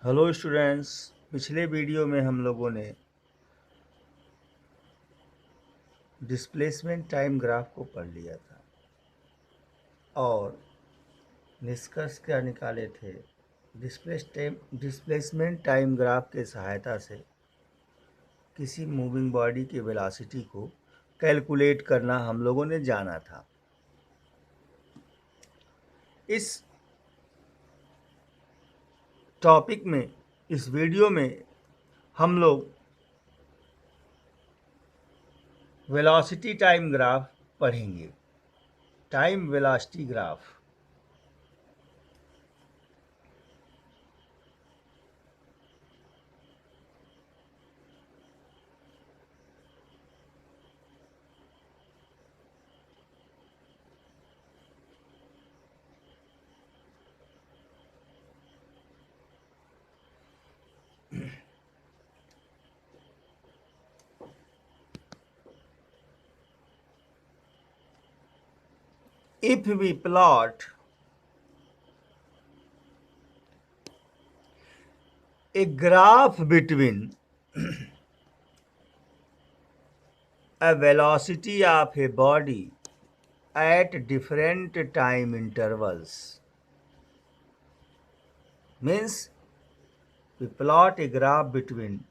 Hello students. पिछले video में हम लोगों ने डिस्प्लेसमेंट टाइम ग्राफ को पढ़ लिया था और निष्कर्ष क्या निकाले थे। डिस्प्लेसमेंट टाइम ग्राफ के सहायता से किसी मूविंग बॉडी की वेलोसिटी को कैलकुलेट करना हम लोगों ने जाना था। इस टॉपिक में, इस वीडियो में हम लोग वेलोसिटी टाइम ग्राफ पढ़ेंगे। Time velocity graph. If we plot a graph between a velocity of a body at different time intervals, means we plot a graph between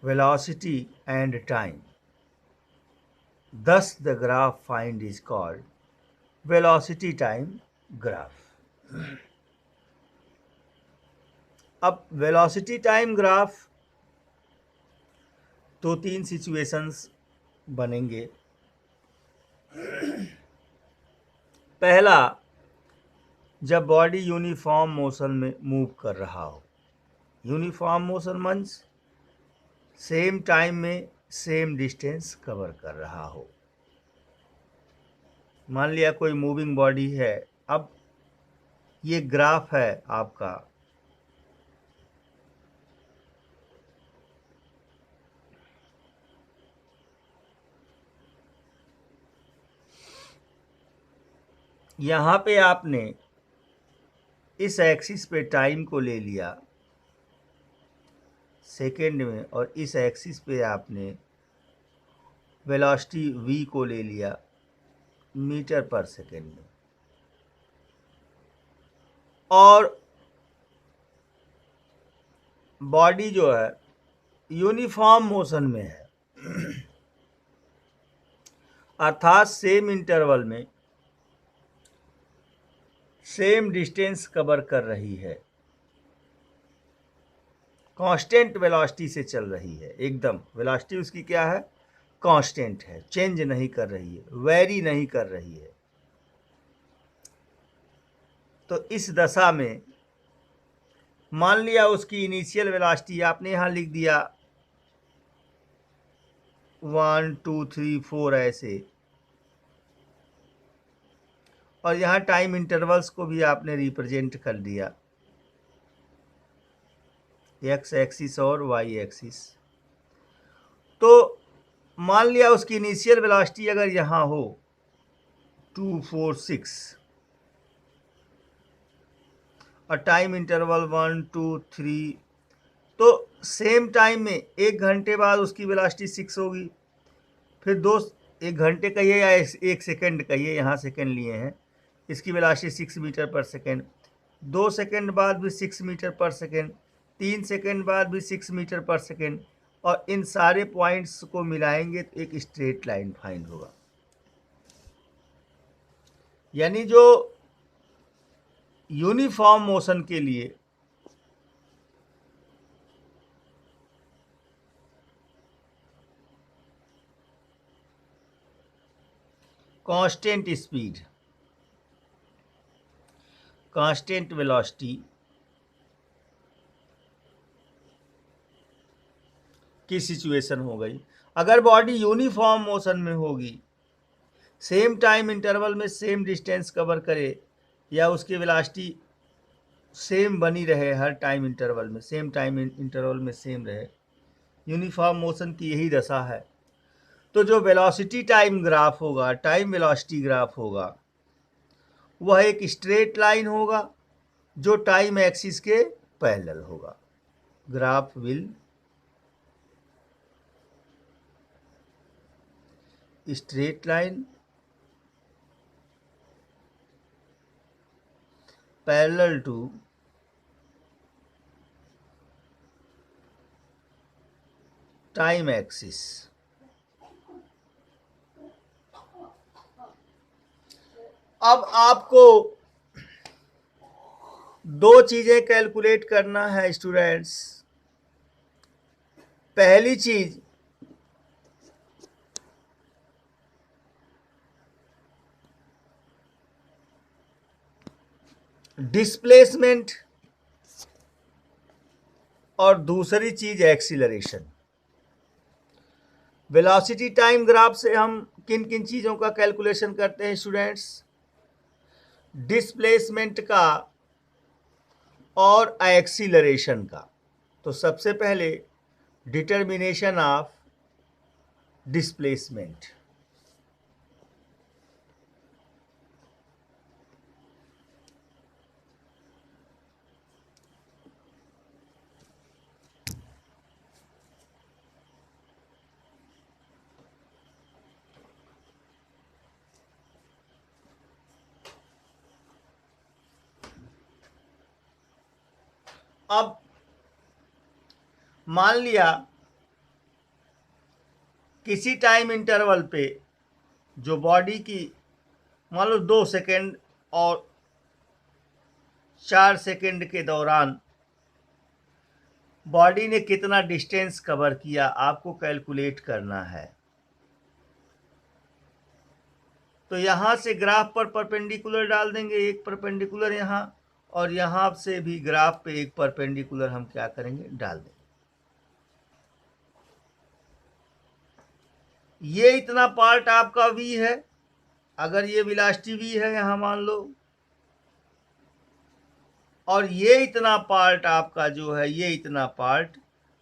velocity and time. Thus the graph find is called velocity time graph. अब velocity time graph तो तीन situations बनेंगे। पहला, जब body uniform motion में move कर रहा हो। Uniform motion means same time में सेम डिस्टेंस कवर कर रहा हो। मान लिया कोई मूविंग बॉडी है। अब ये ग्राफ है आपका, यहाँ पे आपने इस एक्सिस पे टाइम को ले लिया सेकेंड में, और इस एक्सिस पे आपने वेलोसिटी v को ले लिया मीटर पर सेकेंड में। और बॉडी जो है यूनिफॉर्म मोशन में है, अर्थात सेम इंटरवल में सेम डिस्टेंस कवर कर रही है, कांस्टेंट वेलोसिटी से चल रही है। एकदम वेलोसिटी उसकी क्या है, कांस्टेंट है, चेंज नहीं कर रही है, वेरी नहीं कर रही है। तो इस दशा में मान लिया उसकी इनिशियल वेलोसिटी आपने यहाँ लिख दिया 1 2 3 4 ऐसे, और यहाँ टाइम इंटरवल्स को भी आपने रिप्रेजेंट कर दिया, एक्स एक्सिस और वाई एक्सिस। तो मान लिया उसकी इनिशियल वेलोसिटी अगर यहाँ हो 2 4 6 और टाइम इंटरवल 1 2 3, तो सेम टाइम में 1 घंटे बाद उसकी वेलोसिटी 6 होगी। फिर 1 घंटे कहिए या 1 सेकेंड कहिए, यहाँ सेकेंड लिए हैं, इसकी वेलोसिटी 6 मीटर पर सेकेंड। 2 सेकेंड बाद भी 6 मीटर पर सेकेंड, 3 सेकेंड बाद भी 6 मीटर पर सेकेंड, और इन सारे पॉइंट्स को मिलाएंगे तो एक स्ट्रेट लाइन फाइंड होगा। यानी जो यूनिफॉर्म मोशन के लिए कांस्टेंट स्पीड, कांस्टेंट वेलोसिटी की सिचुएशन हो गई। अगर बॉडी यूनिफॉर्म मोशन में होगी, सेम टाइम इंटरवल में सेम डिस्टेंस कवर करे, या उसकी वेलोसिटी सेम बनी रहे हर टाइम इंटरवल में, सेम टाइम इंटरवल में सेम रहे, यूनिफॉर्म मोशन की यही दशा है, तो जो वेलोसिटी टाइम ग्राफ होगा, टाइम वेलोसिटी ग्राफ होगा, वह एक स्ट्रेट लाइन होगा जो टाइम एक्सिस के पैरेलल होगा। Graph will straight line parallel to time axis. अब आपको दो चीजें कैलकुलेट करना है स्टूडेंट्स। पहली चीज, डिस्प्लेसमेंट, और दूसरी चीज एक्सीलरेशन। वेलोसिटी टाइम ग्राफ से हम किन किन चीजों का कैलकुलेशन करते हैं स्टूडेंट्स? डिस्प्लेसमेंट का और एक्सीलरेशन का। तो सबसे पहले डिटर्मिनेशन ऑफ डिस्प्लेसमेंट। अब मान लिया किसी टाइम इंटरवल पे जो बॉडी की, मान लो 2 सेकेंड और 4 सेकेंड के दौरान बॉडी ने कितना डिस्टेंस कवर किया, आपको कैलकुलेट करना है। तो यहां से ग्राफ पर परपेंडिकुलर डाल देंगे, एक परपेंडिकुलर यहां, और यहां से भी ग्राफ पे एक परपेंडिकुलर हम क्या करेंगे, डाल देंगे। ये इतना पार्ट आपका v है, अगर ये वेलोसिटी v है यहां मान लो, और ये इतना पार्ट आपका जो है, ये इतना पार्ट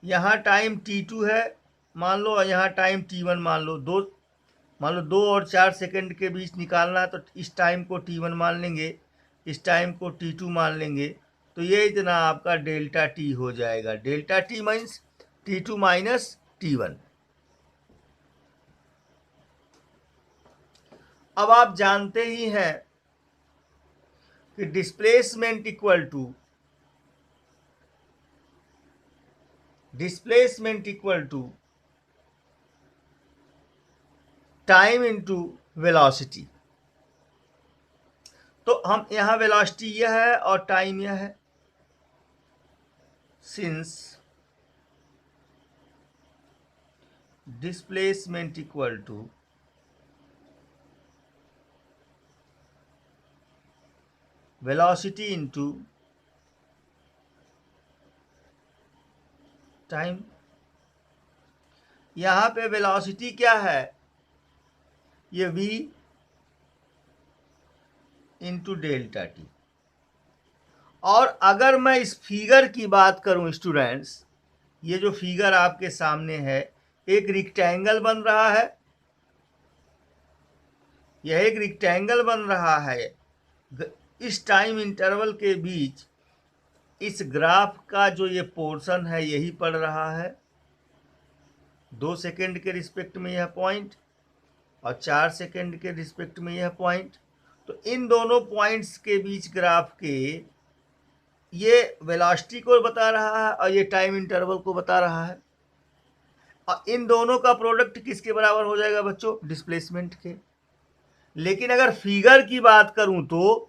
यहाँ टाइम t2 है मान लो, और यहाँ टाइम t1 मान लो। मान लो 2 और 4 सेकंड के बीच निकालना है, तो इस टाइम को t1 मान लेंगे, इस टाइम को t2 मान लेंगे, तो ये इतना आपका डेल्टा t हो जाएगा। Delta t means t2 minus t1। अब आप जानते ही हैं कि displacement equal to time into velocity. तो हम यहां वेलोसिटी यह है और टाइम यह है। Since displacement equal to velocity into time, यहां पे वेलोसिटी क्या है, ये v इंटू डेल्टा टी। और अगर मैं इस फिगर की बात करूं स्टूडेंट्स, ये जो फिगर आपके सामने है, एक रेक्टेंगल बन रहा है, यह एक रेक्टेंगल बन रहा है। इस टाइम इंटरवल के बीच इस ग्राफ का जो ये पोर्शन है यही पड़ रहा है। 2 सेकेंड के रिस्पेक्ट में यह पॉइंट और 4 सेकेंड के रिस्पेक्ट में यह पॉइंट। तो इन दोनों पॉइंट्स के बीच ग्राफ के ये वेलोसिटी को बता रहा है और ये टाइम इंटरवल को बता रहा है। और इन दोनों का प्रोडक्ट किसके बराबर हो जाएगा बच्चों, डिस्प्लेसमेंट के। लेकिन अगर फिगर की बात करूं तो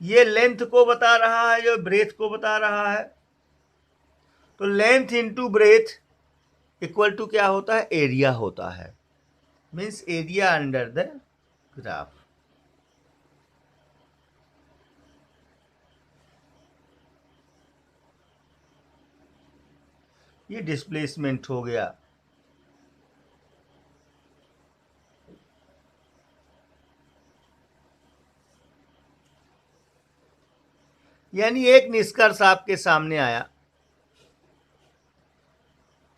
ये लेंथ को बता रहा है, ये ब्रेथ को बता रहा है। तो length into breadth equal to क्या होता है, एरिया होता है। Means area under the graph. ये डिस्प्लेसमेंट हो गया। यानी एक निष्कर्ष आपके सामने आया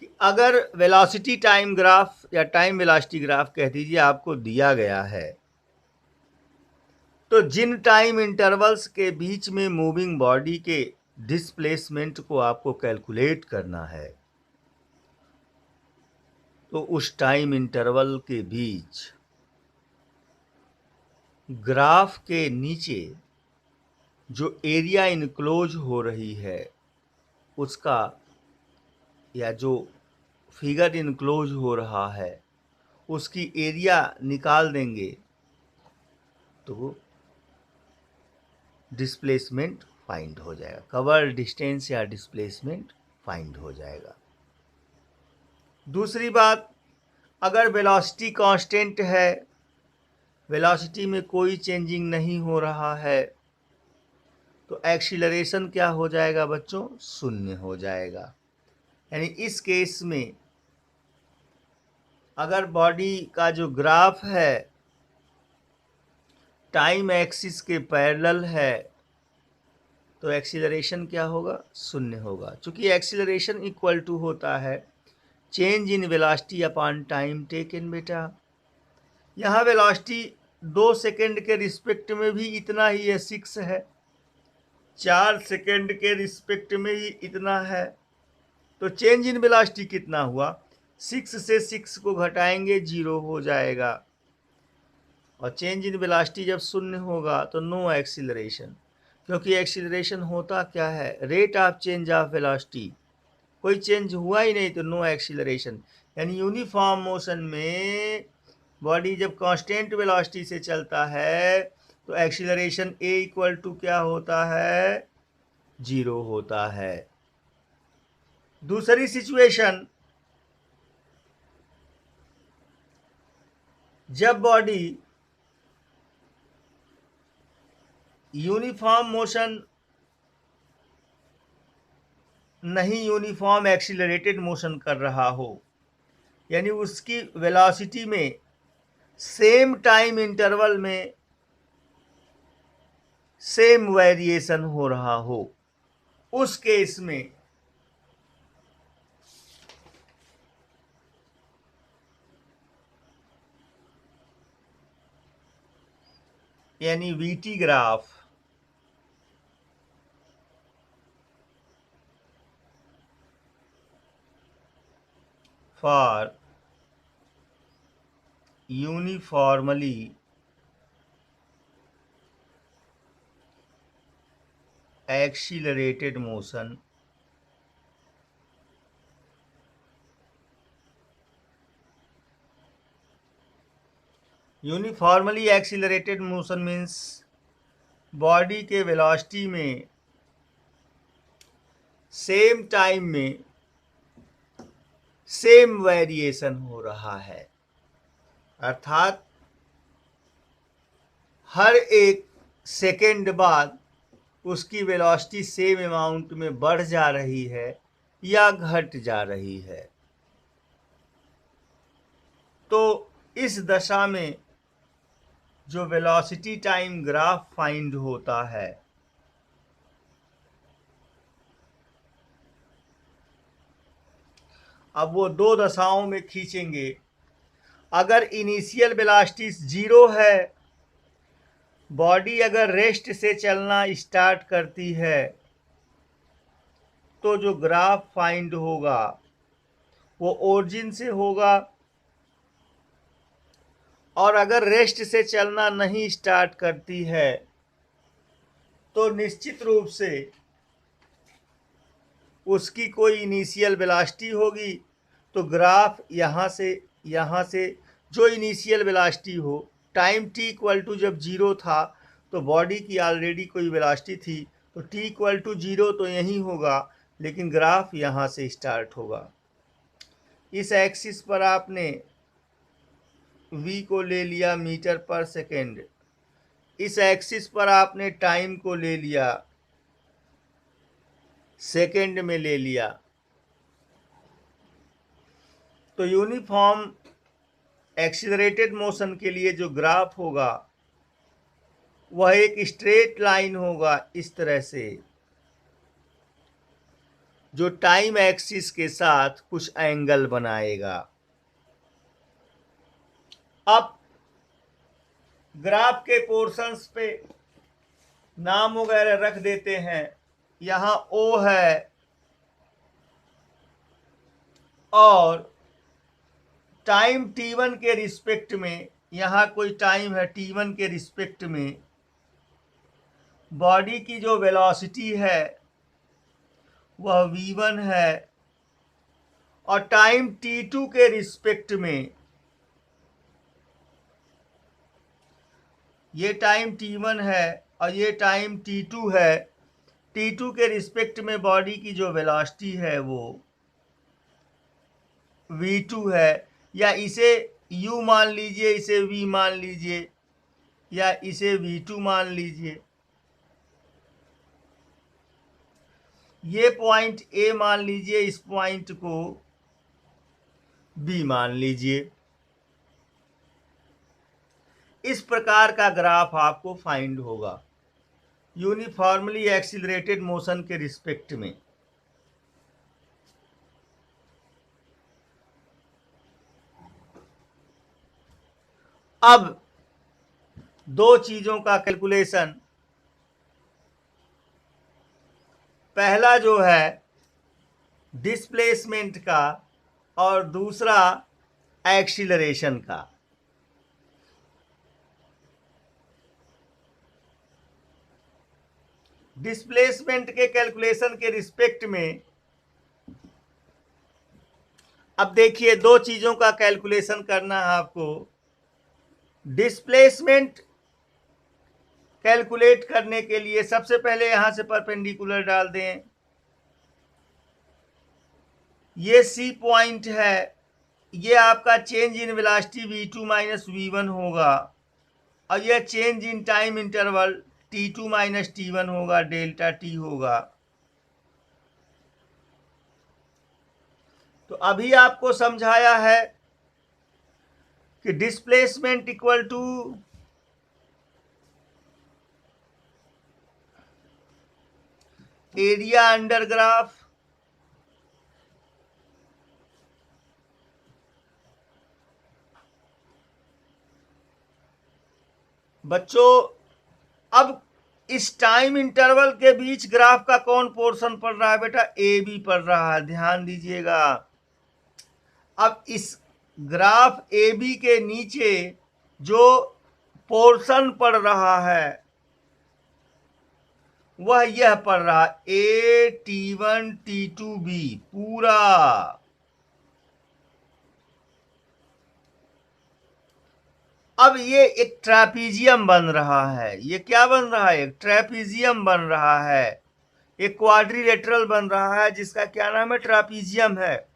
कि अगर वेलोसिटी टाइम ग्राफ या टाइम वेलोसिटी ग्राफ कह दीजिए आपको दिया गया है, तो जिन टाइम इंटरवल्स के बीच में मूविंग बॉडी के डिस्प्लेसमेंट को आपको कैलकुलेट करना है, तो उस टाइम इंटरवल के बीच ग्राफ के नीचे जो एरिया इनक्लोज हो रही है उसका, या जो फिगर इनक्लोज हो रहा है उसकी एरिया निकाल देंगे तो डिस्प्लेसमेंट फाइंड हो जाएगा, कवर डिस्टेंस या डिस्प्लेसमेंट फाइंड हो जाएगा। दूसरी बात, अगर वेलोसिटी कांस्टेंट है, वेलोसिटी में कोई चेंजिंग नहीं हो रहा है, तो एक्सीलरेशन क्या हो जाएगा बच्चों? शून्य हो जाएगा। यानी इस केस में अगर बॉडी का जो ग्राफ है टाइम एक्सिस के पैरेलल है तो एक्सीलरेशन क्या होगा? शून्य होगा। चूंकि एक्सीलरेशन इक्वल टू होता है change in velocity upon time taken बेटा। यहाँ वेलोसिटी 2 सेकेंड के रिस्पेक्ट में भी इतना ही है, 6 है, 4 सेकेंड के रिस्पेक्ट में ही इतना है, तो चेंज इन वेलोसिटी कितना हुआ? 6 से 6 को घटाएंगे 0 हो जाएगा। और चेंज इन वेलोसिटी जब शून्य होगा तो नो एक्सीलरेशन, क्योंकि एक्सीलरेशन होता क्या है? Rate of change of velocity, कोई चेंज हुआ ही नहीं तो नो एक्सीलरेशन। यानी यूनिफॉर्म मोशन में बॉडी जब कांस्टेंट वेलोसिटी से चलता है तो एक्सीलरेशन ए इक्वल टू क्या होता है? 0 होता है। दूसरी सिचुएशन, जब बॉडी यूनिफॉर्म मोशन नहीं, यूनिफॉर्म एक्सीलरेटेड मोशन कर रहा हो, यानी उसकी वेलोसिटी में सेम टाइम इंटरवल में सेम वेरिएशन हो रहा हो, उस केस में यानी VT graph for uniformly accelerated motion uniformly accelerated motion means body के वेलोसिटी में सेम टाइम में सेम वेरिएशन हो रहा है, अर्थात हर एक सेकेंड बाद उसकी वेलोसिटी सेम अमाउंट में बढ़ जा रही है या घट जा रही है। तो इस दशा में जो वेलोसिटी टाइम ग्राफ फाइंड होता है अब वो 2 दशाओं में खींचेंगे। अगर इनिशियल वेलोसिटी 0 है, बॉडी अगर रेस्ट से चलना स्टार्ट करती है तो जो ग्राफ फाइंड होगा वो ओरिजिन से होगा, और अगर रेस्ट से चलना नहीं स्टार्ट करती है तो निश्चित रूप से उसकी कोई इनिशियल वेलोसिटी होगी, तो ग्राफ यहाँ से जो इनिशियल वेलोसिटी हो, टाइम t इक्वल टू जब 0 था तो बॉडी की ऑलरेडी कोई वेलोसिटी थी, तो t इक्वल टू 0 तो यहीं होगा, लेकिन ग्राफ यहाँ से स्टार्ट होगा। इस एक्सिस पर आपने v को ले लिया मीटर पर सेकेंड, इस एक्सिस पर आपने टाइम को ले लिया, सेकेंड में ले लिया, तो यूनिफॉर्म एक्सीलरेटेड मोशन के लिए जो ग्राफ होगा वह एक स्ट्रेट लाइन होगा इस तरह से, जो टाइम एक्सिस के साथ कुछ एंगल बनाएगा। अब ग्राफ के पोर्शंस पे नाम वगैरह रख देते हैं। यहाँ ओ है और टाइम t1 के रिस्पेक्ट में, यहाँ कोई टाइम है t1 के रिस्पेक्ट में बॉडी की जो वेलोसिटी है वह v1 है, और टाइम t2 के रिस्पेक्ट में, ये टाइम t1 है और ये टाइम t2 है, t2 के रिस्पेक्ट में बॉडी की जो वेलोसिटी है वो v2 है, या इसे u मान लीजिए, इसे v मान लीजिए, या इसे v2 मान लीजिए। ये पॉइंट A मान लीजिए, इस पॉइंट को B मान लीजिए। इस प्रकार का ग्राफ आपको फाइंड होगा यूनिफॉर्मली एक्सीलरेटेड मोशन के रिस्पेक्ट में। अब दो चीजों का कैलकुलेशन, पहला जो है डिस्प्लेसमेंट का और दूसरा एक्सीलरेशन का। डिस्प्लेसमेंट के कैलकुलेशन के रिस्पेक्ट में अब देखिए दो चीजों का कैलकुलेशन करना है आपको। डिस्प्लेसमेंट कैलकुलेट करने के लिए सबसे पहले यहां से परपेंडिकुलर डाल दें। ये C पॉइंट है, ये आपका change in velocity v2 minus v1 होगा, और यह change in time interval t2 minus t1 होगा, डेल्टा t होगा। तो अभी आपको समझाया है कि displacement equal to area under graph बच्चों। अब इस टाइम इंटरवल के बीच ग्राफ का कौन पोर्शन पड़ रहा है बेटा? ए बी पड़ रहा है, ध्यान दीजिएगा। अब इस ग्राफ ए बी के नीचे जो पोर्शन पड़ रहा है वह यह पड़ रहा ए T1 T2 B पूरा। अब ये एक ट्रेपीजियम बन रहा है। ये क्या बन रहा है? एक ट्रेपीजियम बन रहा है, एक क्वाड्रिलेटरल बन रहा है जिसका क्या नाम है? ट्रेपीजियम है।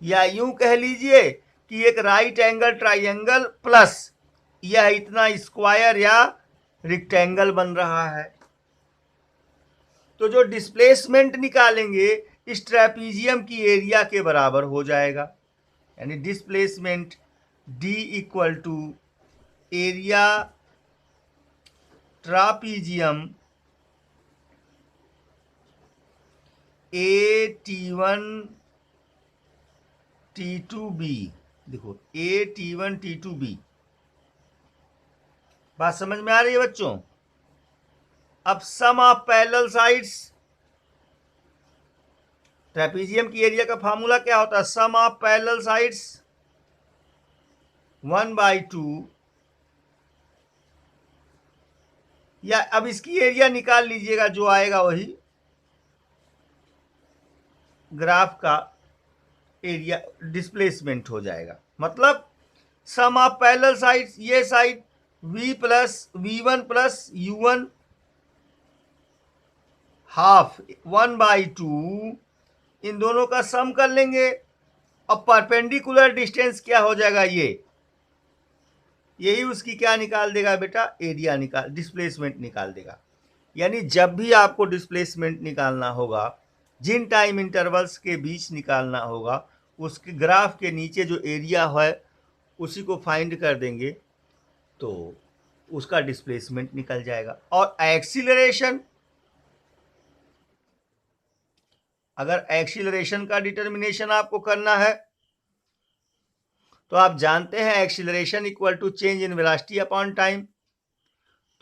या यूं कह लीजिए कि एक राइट एंगल ट्राइंगल प्लस यह इतना स्क्वायर या रेक्टेंगल बन रहा है। तो जो डिस्प्लेसमेंट निकालेंगे इस ट्रेपीजियम की एरिया के बराबर हो जाएगा, यानी displacement D equal to area trapezium A T1 T2 B। देखो A T1 T2 B, बात समझ में आ रही है बच्चों? अब सम ऑफ पैरेलल साइड्स, ट्रेपीजियम की एरिया का फार्मूला क्या होता है? सम ऑफ पैरेलल साइड्स 1/2, या अब इसकी एरिया निकाल लीजिएगा, जो आएगा वही ग्राफ का एरिया डिस्प्लेसमेंट हो जाएगा। मतलब सम ऑफ पैरेलल साइड्स, ये side v plus v1 plus u1 half 1/2, इन दोनों का सम कर लेंगे। अब परपेंडिकुलर डिस्टेंस क्या हो जाएगा? यही उसकी क्या निकाल देगा बेटा? एरिया निकाल, डिस्प्लेसमेंट निकाल देगा। यानी जब भी आपको डिस्प्लेसमेंट निकालना होगा, जिन टाइम इंटरवल्स के बीच निकालना होगा, उसके ग्राफ के नीचे जो एरिया है उसी को फाइंड कर देंगे तो उसका डिस्प्लेसमेंट निकल जाएगा। और एक्सीलरेशन, अगर एक्सीलरेशन का डिटर्मिनेशन आपको करना है तो आप जानते हैं acceleration equal to change in velocity upon time.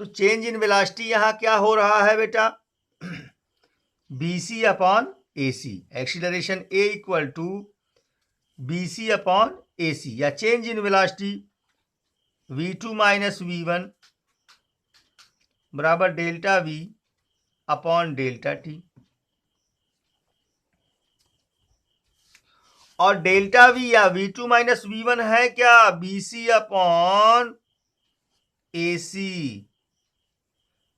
तो चेंज इन वेलोसिटी यहाँ क्या हो रहा है बेटा, BC upon AC, acceleration A equal to BC upon AC, या change in velocity V2 minus V1 बराबर delta V upon delta T। और डेल्टा V या V2 माइनस V1 है क्या, BC अपॉन AC।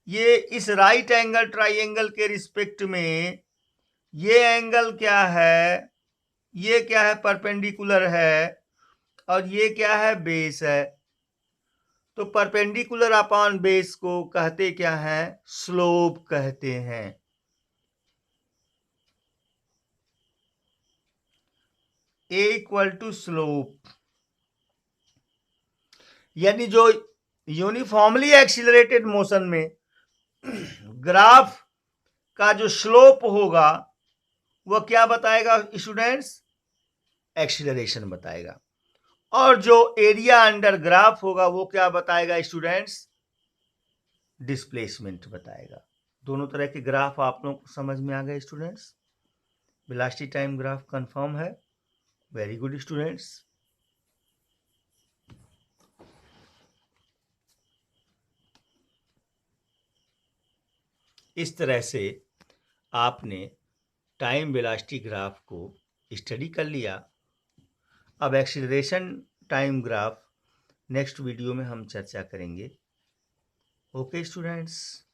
ये इस राइट एंगल ट्राइंगल के respect में ये एंगल क्या है, ये क्या है, परपेंडिकुलर है, और ये क्या है, बेस है। तो परपेंडिकुलर अपॉन बेस को कहते क्या है, स्लोप कहते हैं। A इक्वल टू स्लोप, यानी जो यूनिफॉर्मली एक्सीलरेटेड मोशन में ग्राफ का जो स्लोप होगा वह क्या बताएगा स्टूडेंट्स, एक्सीलरेशन बताएगा। और जो एरिया अंडर ग्राफ होगा वो क्या बताएगा स्टूडेंट्स, डिस्प्लेसमेंट बताएगा। दोनों तरह के ग्राफ आप लोगों को समझ में आ गए students. Velocity time graph confirm है, वेरी गुड स्टूडेंट्स। इस तरह से आपने टाइम वेलोसिटी ग्राफ को स्टडी कर लिया। अब acceleration time graph next video में हम चर्चा करेंगे। Okay students.